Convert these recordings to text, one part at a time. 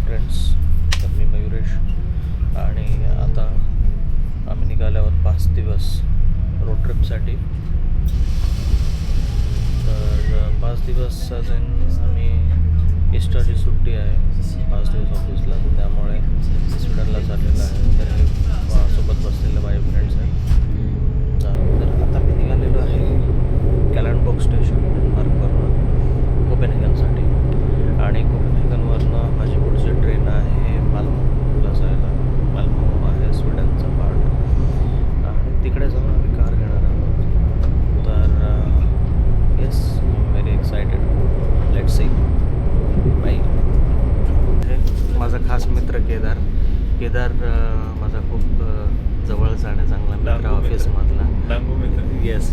Friends, तर मी मयुरेश आणि आता आम्ही निघाल्यावर 5 दिवस रोड ट्रिपसाठी. तर 5 दिवस अजून आम्ही ईस्टरची सुट्टी आहे 5 दिवस ऑफिसला, त्यामुळे स्वीडनला चाललेलं आहे. तर हे सोबत बसलेले माझे फ्रेंड्स आहेत. तर आता मी निघालेलो आहे कॅलनबॉक्स स्टेशन डेन्मार्कवरनं कोपेनहेगनसाठी, आणि कोपेनहेगनवरनं माझी पुढची ट्रेन आहे माल्मोला जायला. माल्मो आहे स्वीडनचा पार्ट, आणि तिकडे जाऊन आम्ही कार घेणार आहोत. तर yes, very excited. Let's see. Bye. माझा खास मित्र केदार माझा खूप जवळचा आणि चांगला मित्र ऑफिसमधला. येस.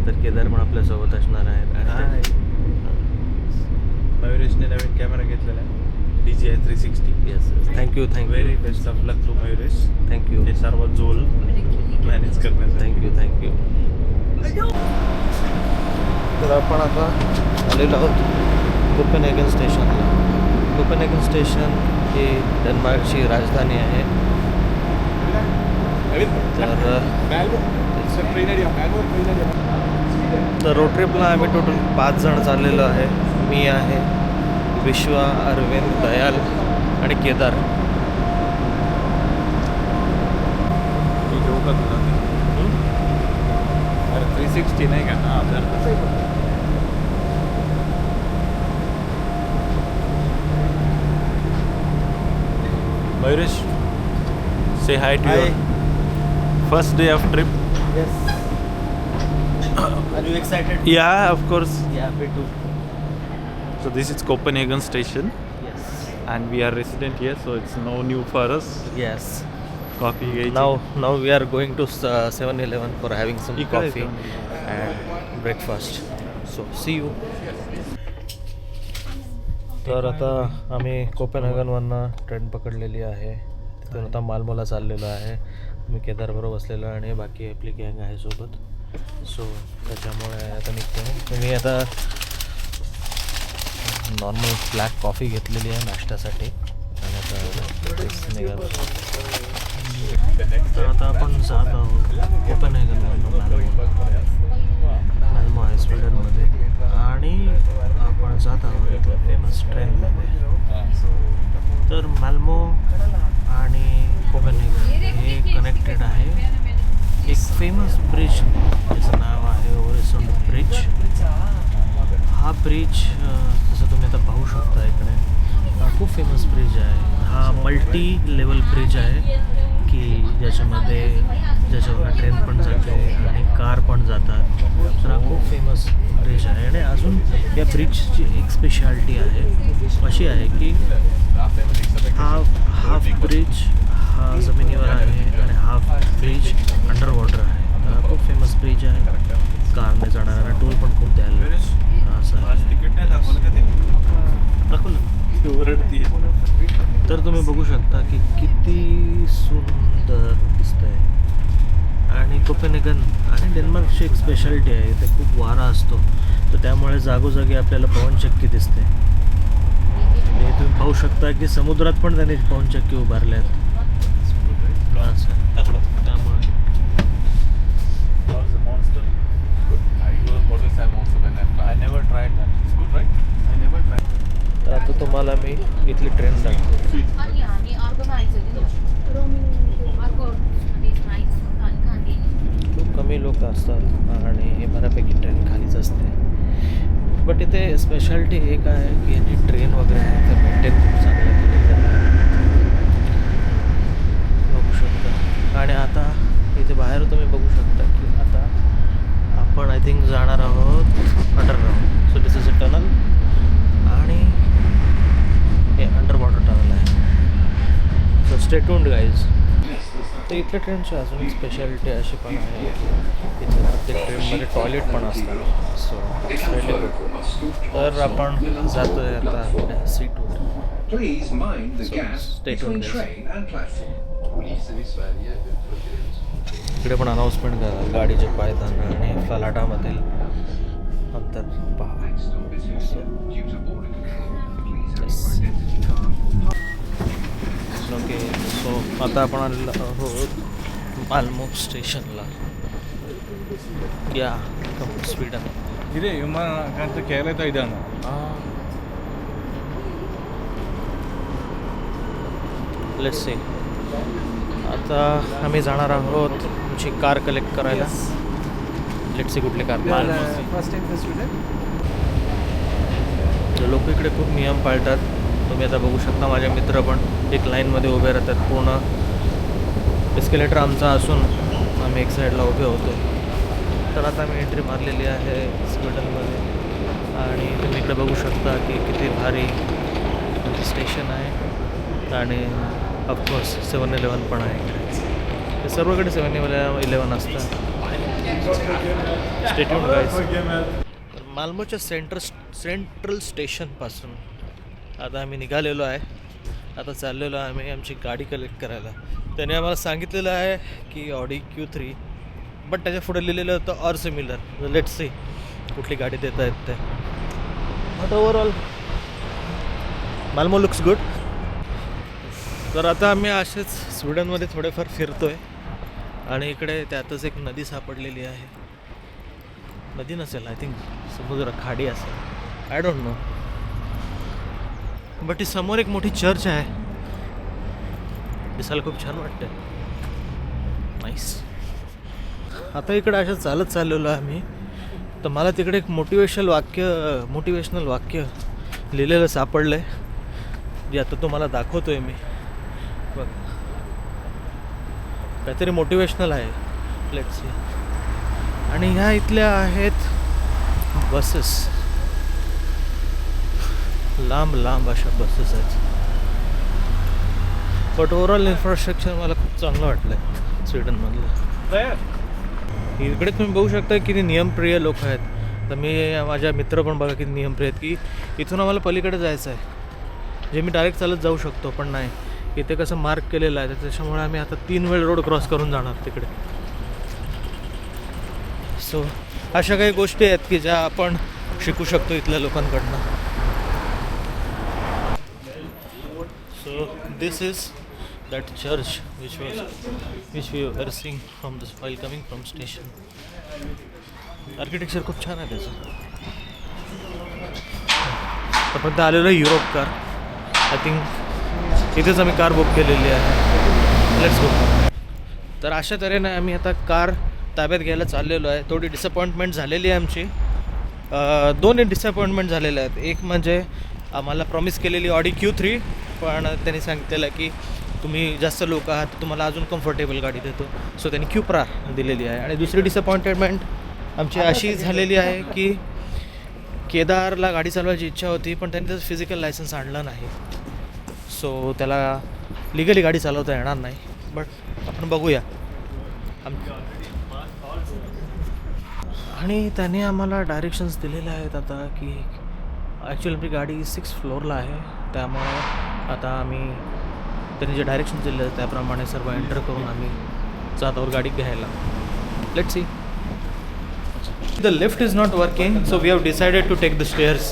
तर केदार पण आपल्यासोबत असणार आहेत. आणि मयुरेशने नवीन कॅमेरा घेतलेला आहे, DJI 360. Yes. Thank you. Very best of luck to Mayuresh. Thank you. हे सर्व झोल मॅनेज करण्यासाठी. थँक्यू. तर आपण आता आलेलो आहोत कोपेनहेगन स्टेशनला. कोपेनहेगन स्टेशन ही डेन्मार्कची राजधानी आहे. तर रोड ट्रिपला आम्ही टोटल 5 जण चाललेलो आहे. मी आहे, विश्वा, अरविंद, दयाल आणि केदार. घेऊ का तुला? अरे 360 नाही का? हां, तर Mayuresh, say hi to your first day of trip. Yes. Are you excited? Yeah, of course. Yeah, me too. So this is Copenhagen station, Yes. and we are resident here, so it's no new for us. Yes. Coffee. Now we are going to 7-Eleven for having some coffee and breakfast. So see you. तर आता आम्ही कोपेनहेगनवरनं train पकडलेली आहे. तिथून आता माल्मोला चाललेलो आहे. मी केदारबरोबर बसलेलो आणि बाकी आपली गँग आहे सोबत. सो त्याच्यामुळे आता निघतो. मी आता नॉर्मल ब्लॅक कॉफी घेतलेली आहे नाश्त्यासाठी, आणि आता निघालो. तर आता आपण जात आहोत कोपेनहेगनवरनं माल्मो आहे स्वीडनमध्ये, आणि आपण जात आहोत इथल्या फेमस ट्रेनमध्ये. तर माल्मो आणि कोपेनहेगन हे कनेक्टेड आहे. एक फेमस ब्रिज ज्याचं नाव आहे ओरेसुंड ब्रिज. हा ब्रिज जसं तुम्ही आता पाहू शकता इकडे, हा खूप फेमस ब्रिज आहे. हा मल्टी लेवल ब्रिज आहे की ज्याच्यावर ट्रेन पण जाते आणि कार पण जातात. तर हा खूप फेमस ब्रिज आहे. आणि अजून या ब्रिजची एक स्पेशालिटी आहे, अशी आहे की हाफ ब्रिज हा जमिनीवर आहे आणि हाफ ब्रिज अंडर वॉटर आहे. तर हा खूप फेमस ब्रिज आहे. कारने जाणाऱ्यांना टोल पण खूप द्यायला असं तर तुम्ही बघू शकता की किती सुंदर दिसतंय. आणि कोपेनहेगन आणि डेन्मार्कची एक स्पेशालिटी आहे, इथे खूप वारा असतो, तर त्यामुळे जागोजागी आपल्याला पवनचक्की दिसते. हे तुम्ही पाहू शकता की समुद्रात पण त्यांनी पवनचक्की उभारल्या आहेत. त्यामुळे तर आता तुम्हाला मी इथली ट्रेन दाखवतो. खूप कमी लोक असतात आणि हे बऱ्यापैकी ट्रेन खालीच असते. बट इथे स्पेशालिटी एक आहे की यांनी ट्रेन वगैरे आहे तर मेंटेन खूप चांगलं केलेलं आहे, बघू शकता. आणि आता इथे बाहेर तुम्ही बघू शकता की आता आपण आय थिंक जाणार आहोत underground. So this is a tunnel, आणि हे अंडर वॉटर टनल आहे. So stay tuned guys. तर इथल्या ट्रेनची अजून एक स्पेशालिटी अशी पण आहे की इथे प्रत्येक ट्रेनमध्ये टॉयलेट पण असतात. So really good. तर आपण जातो आहे आता सीटवर. Stay tuned. इकडे पण अनाऊन्समेंट करा, गाडीचे पायदान आणि फलाटामधील अंतर पहा. आता आपण आलेलो आहोत मालमो स्टेशनला. या स्वीडन. ಇದೆ ವಿಮಾನ ಕೇರಳ ಇದಾನ. Let's see. आता आम्ही जाणार आहोत आमची कार कलेक्ट करायला. लेट्स सी कुठली कार. First time Sweden. लोक इकडे खूप नियम पाळतात. तुम्ही आता बघू शकता माझे मित्र पण एक लाईनमध्ये उभे राहतात. पूर्ण एस्केलेटर आमचा असून आम्ही एक साईडला उभे होतो. तर आता मी एंट्री मारलेली आहे स्वीडनमध्ये आणि तुम्ही इकडे बघू शकता की किती भारी स्टेशन आहे आणि ऑफकोर्स 7-Eleven पण आहे इकडे. हे सर्वकडे 7-Eleven असतं. Stay tuned guys. मालमोच्या सेंट्रल स्टेशनपासून आता आम्ही निघालेलो आहे. आता चाललेलो आहे आम्ही आमची गाडी कलेक्ट करायला. त्याने आम्हाला सांगितलेलं आहे की ऑडी Q3, बट त्याच्या पुढे लिहिलेलं होतं ऑर सिमिलर. लेट्स सी कुठली गाडी देता येत ते. But overall Malmo looks good. तर आता आम्ही असेच स्वीडनमध्ये थोडेफार फिरतो आहे आणि इकडे त्यातच एक नदी सापडलेली आहे. नदी नसेल, आय थिंक समुद्र खाडी असेल, I don't know. But he समोर एक मोठी चर्च आहे. दिसायला खूप छान वाटतं. नाईस. आता इकडे असं चालत चाललेलो आहे आम्ही. तर मला तिकडे एक मोटिवेशनल वाक्य लिहिलेलं सापडलं आहे, जे आता तुम्हाला दाखवतोय मी. बघ, काहीतरी मोटिवेशनल आहे. Let's see. आणि ह्या इथल्या आहेत बसेस. लांब अशा बसेस आहेत. बट ओव्हरऑल इन्फ्रास्ट्रक्चर मला खूप चांगलं वाटलं आहे स्वीडनमधलं. इकडे तुम्ही बघू शकता किती नियमप्रिय लोक आहेत. तर मी माझ्या मित्र पण बघा किती नियमप्रिय आहेत की इथून आम्हाला पलीकडे जायचं आहे, जे मी डायरेक्ट चालत जाऊ शकतो, पण नाही. इथे कसं मार्क केलेलं आहे, त्याच्यामुळे आम्ही आता 3 वेळ रोड क्रॉस करून जाणार तिकडे. सो अशा काही गोष्टी आहेत की ज्या आपण शिकू शकतो इथल्या लोकांकडनं. So this is that church which we were seeing from this while coming from station. Architecture खूप छान आहे त्याचं. आपण तर आलेलो आहे युरोप कार. आय थिंक इथेच आम्ही कार बुक केलेली आहे. Let's go. तर अशा तऱ्हेने आम्ही आता कार ताब्यात घ्यायला चाललेलो आहे. थोडी डिसअपॉइंटमेंट झालेली आहे आमची. 2 डिसअपॉइंटमेंट झालेल्या आहेत. एक म्हणजे आम्हाला प्रॉमिस केलेली ऑडी Q3, पण त्यांनी सांगितलेलं आहे की तुम्ही जास्त लोक आहात, तुम्हाला अजून कम्फर्टेबल गाडी देतो. सो त्यांनी Cupra दिलेली आहे. आणि दुसरी डिसअपॉइंटमेंट आमची अशी झालेली आहे की केदारला गाडी चालवायची इच्छा होती, पण त्यांनी त्याचं फिजिकल लायसन्स आणलं नाही. सो त्याला लिगली गाडी चालवता येणार नाही. बट आपण बघूया. आणि त्याने आम्हाला डायरेक्शन्स दिलेले आहेत आता की ॲक्च्युअली आपली गाडी 6th फ्लोअरला आहे. त्यामुळे आता आम्ही त्यांनी जे डायरेक्शन्स दिले आहेत त्याप्रमाणे सर्व एंटर करून आम्ही जात आहोत गाडी घ्यायला. Let's see. The lift is not working, so we have decided to take the stairs.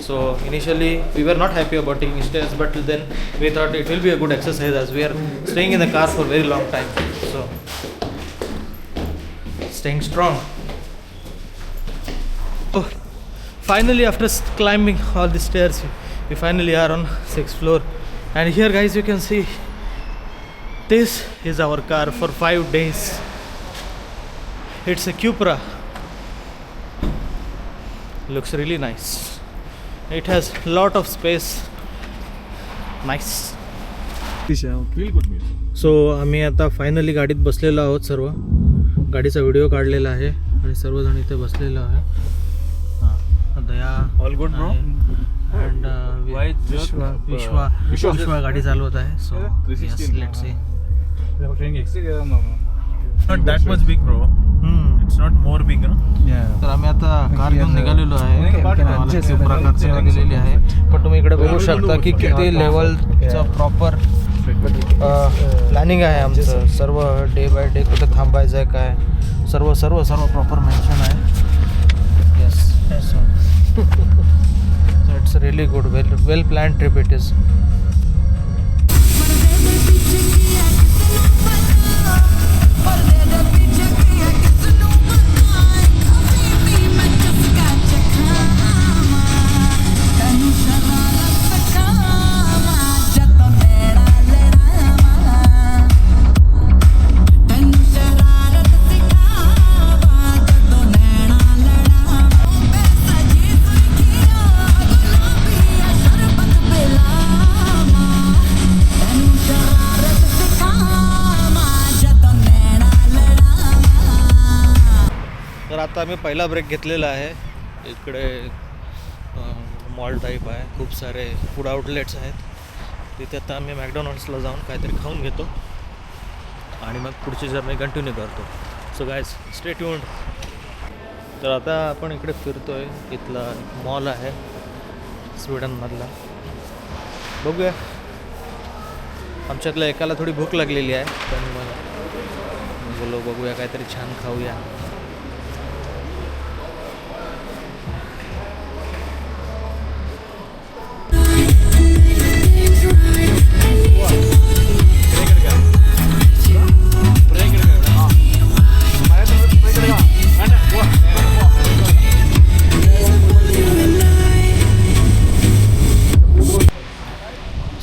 So initially we were not happy about taking stairs, but then we thought it will be a good exercise as we are staying in the car for a very long time. So staying strong. Oh, finally after climbing all the stairs, we finally are on 6th floor. And here guys, you can see this is our car for 5 days. It's a Cupra. Looks really nice. It has lot of space. Nice. Feel good music. So आम्ही आता finally गाडीत बसलेलो आहोत. सर्व गाडीचा video काढलेला आहे आणि सर्वजण इथे बसलेलो आहे. हां, दया All good, bro? अँड विश्वा गाडी चालवत आहे. So yes, let's see. Not that much big, bro. It's not more big, no? तर आम्ही आता कार घेऊन निघालेलो आहे. Cupra कार सेवा दिलेली आहे. पण तुम्ही इकडे बघू शकता की किती लेवलचं प्रॉपर प्लॅनिंग आहे आमचं. सर्व डे बाय डे कुठे थांबायचं आहे काय, सर्व प्रॉपर मेन्शन आहे. Yes. So it's really good, well plan trip it is. तर आता आम्ही पहिला ब्रेक घेतलेला आहे. इकडे मॉल टाईप आहे, खूप सारे फूड आउटलेट्स आहेत. तिथे आता आम्ही मॅकडॉनल्ड्सला जाऊन काहीतरी खाऊन घेतो आणि मग पुढची जर्नी कंटिन्यू करतो. So guys stay tuned. तर आता आपण इकडे फिरतोय. इथला मॉल आहे स्वीडनमधला. बघूया, आमच्यातल्या एकाला थोडी भूक लागलेली आहे, पण मग बोलो बघूया काहीतरी छान खाऊया.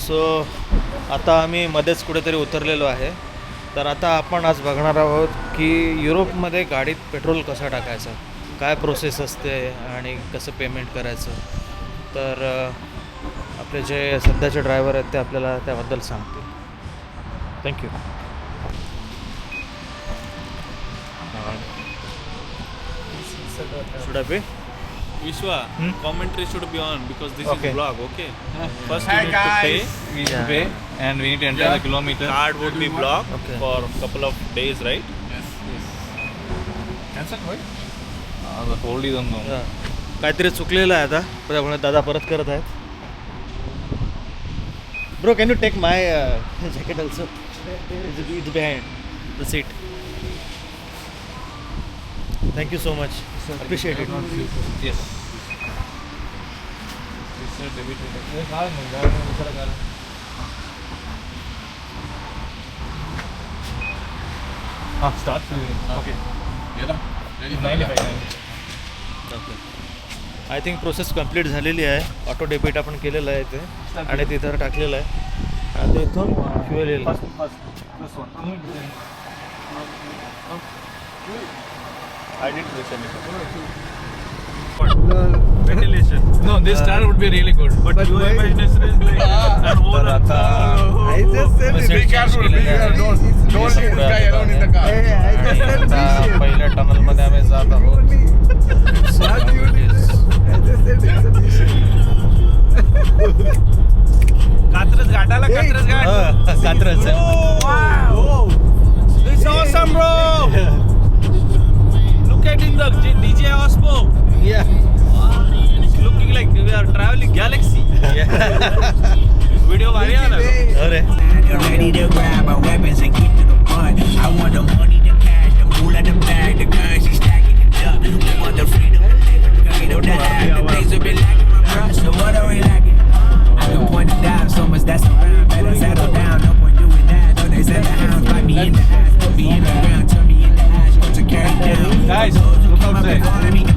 सो आता आम्ही मध्येच कुठेतरी उतरलेलो आहे. तर आता आपण आज बघणार आहोत की युरोपमध्ये गाडीत पेट्रोल कसं टाकायचं, काय प्रोसेस असते आणि कसं पेमेंट करायचं. तर आपले जे सध्याचे ड्रायव्हर आहेत ते आपल्याला त्याबद्दल सांगतील. Thank you. Should I pay? Vishwa, commentary should be on because this Okay. is vlog, okay? First Hi you need guys. to pay. We need to Yeah. pay and we need to enter the kilometer. Card would be blocked Okay. for a couple of days, right? Cancel होय? आता hold is on no. काहीतरी चुकलेलं आहे आता, त्यामुळे दादा परत करत आहेत. Bro, can you take my jacket also? It's behind the seat. Thank you so much, appreciate it. Yes. This is debit. हे काय नाही. Start. Okay. याला 95. Okay, I think process complete झालेली आहे. ऑटो डेबिट आपण केलेलं आहे ते आणि तिथं टाकलेलं आहे. आता इथून फ्युएल येईल. I didn't listen ventilation. No, this car would be really good. But your imagination is like an whole तर आता I just said message be change careful, केलेलं आहे. Don't leave this guy alone in the car. Hey, I just said be आता safe. पहिल्या टनलमध्ये आम्ही जात आहोत. What do you need? I just said it's a mission. Katrez घाटाला Katraj Ghat. Katraj. Wow! This is awesome, bro. Look at in the DJ Osmo. Yeah. It's looking like we are traveling galaxy. Video भारी आला. अरे Ready to grab our weapons and get to the front. I want the money, the cash, the moolah, the bag, the guns, she's stacking it up. We want the freedom, the freedom to have. The things have been lacking, my bro. So what are we lacking? I can point it down, so much that's around. Better settle down, no point doing that. Though they said the hounds bite me in the ass, put me in the ground, turn me into ash, go to carry down. Guys, look outside. I made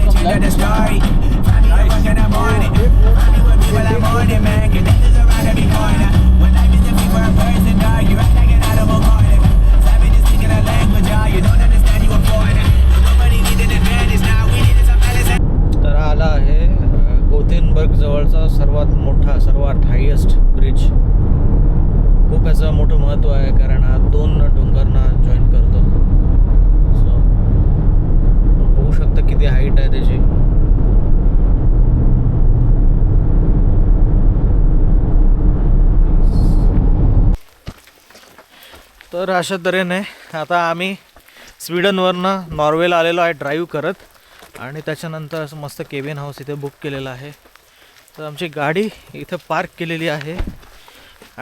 the change of the story. Find me the fuck in the morning. Find me with people that morning, man. Get niggas around every corner. When life is different for a person, dog, you act like an animal corner. Savage is speaking a language, y'all. You don't understand, you a foreigner. Nobody needed advantage, now we needed some balance. तर आला आहे Gothenburg जवळचा सर्वात highest bridge. खूप याचं मोठं महत्त्व आहे कारण हा 2 डोंगरांना जॉईन करतो. सो बघू शकता किती हाईट आहे त्याची. तर अशा तऱ्हेने आता आम्ही स्वीडनवरनं नॉर्वेला आलेलो आहे ड्राईव्ह करत. आणि त्याच्यानंतर असं मस्त केबिन हाऊस इथे बुक केलेलं आहे. तर आमची गाडी इथं पार्क केलेली आहे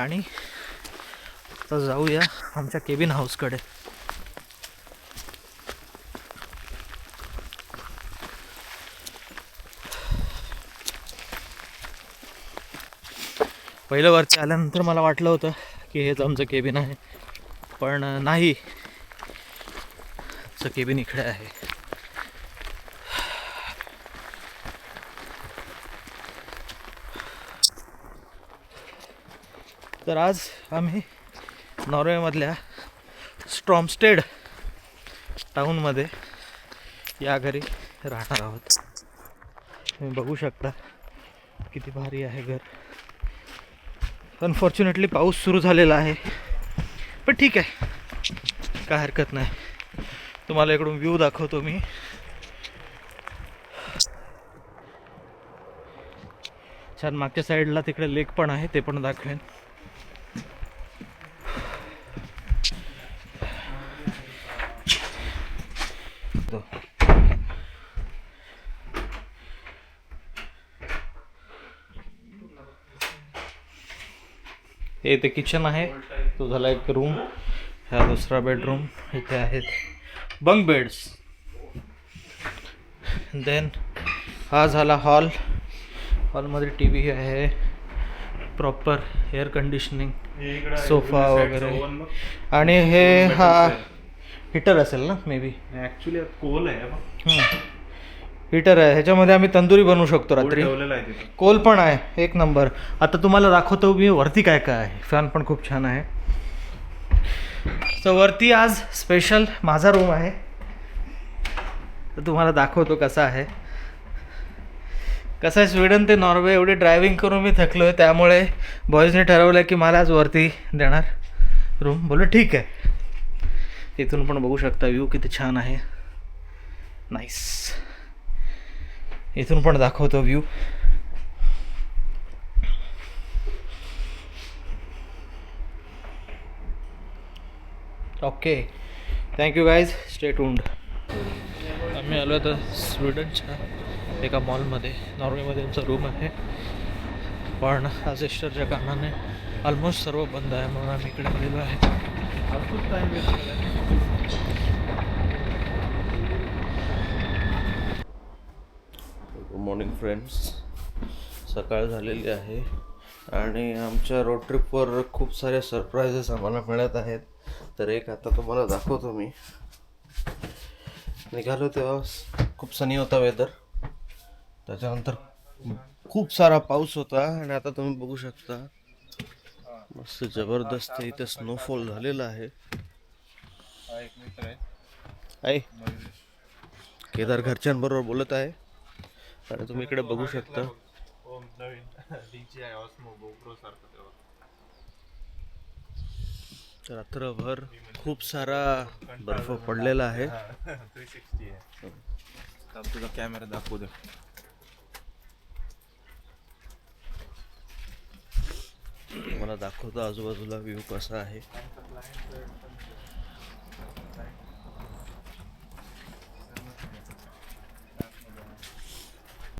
आणि आता जाऊया आमच्या केबिन हाऊसकडे. पहिलं वरती आल्यानंतर मला वाटलं होतं की हेच आमचं केबिन आहे, पण नाही, आमचं केबिन इकडे आहे. तर आज आम्ही नॉर्वेमधल्या स्ट्रॉमस्टेड टाऊनमध्ये या घरी राहणार आहोत. तुम्ही बघू शकता किती भारी आहे घर. अनफॉर्च्युनेटली पाऊस सुरू झालेला आहे, पण ठीक आहे, काय हरकत नाही. तुम्हाला इकडून व्ह्यू दाखवतो मी. छान मागच्या साईडला तिकडे लेक पण आहे, ते पण दाखवेन. हे इथे किचन आहे, तो झाला एक रूम, हा दुसरा बेडरूम. इथे आहेत बंक बेड्स. देन हा झाला हॉल. हॉलमध्ये टी व्ही आहे, प्रॉपर एअर कंडिशनिंग, सोफा वगैरे. आणि हे हा हीटर असेल ना, मे बी. ऍक्च्युली कोल आहे, हीटर आहे, ह्याच्यामध्ये आम्ही तंदुरी बनवू शकतो रात्री. ठेवलेला आहे तिथे. कोल पण आहे, एक नंबर. आता तुम्हाला दाखवतो मी वरती काय काय आहे. फॅन पण खूप छान आहे. तर वरती आज स्पेशल माझा रूम आहे, तर तुम्हाला दाखवतो कसा आहे. कसं आहे, स्वीडन ते नॉर्वे एवढी ड्रायव्हिंग करून मी थकलो आहे, त्यामुळे बॉईजने ठरवलं की मला आज वरती देणार रूम. बोललो ठीक आहे. इथून पण बघू शकता व्ह्यू किती छान आहे. नाईस. इथून पण दाखवतो view. Okay, thank you guys, stay tuned. आम्ही आलो तर स्वीडनच्या एका मॉलमध्ये. नॉर्वेमध्ये आमचा रूम आहे, पण आज ईस्टरच्या कारणाने ऑलमोस्ट सर्व बंद आहे, म्हणून आम्ही इकडे आलेलो आहे. Good morning friends. सकाळ झालेली आहे आणि आमच्या रोड ट्रिपवर खूप सारे सरप्राईजेस आम्हाला मिळत आहेत. तर एक आता तुम्हाला दाखवतो मी. निघालो तेव्हा खूप सनी होता वेदर, त्याच्यानंतर खूप सारा पाऊस होता आणि आता तुम्ही बघू शकता मस्त जबरदस्त इथे स्नोफॉल झालेला आहे. आहे केदार घरच्यांबरोबर बोलत आहे आणि तुम्ही इकडे बघू शकता. रात्रभर खूप सारा बर्फ पडलेला आहे. 360 आहे. तुझा कॅमेरा दाखवू दे. मला दाखवतो आजूबाजूला व्ह्यू कसा आहे.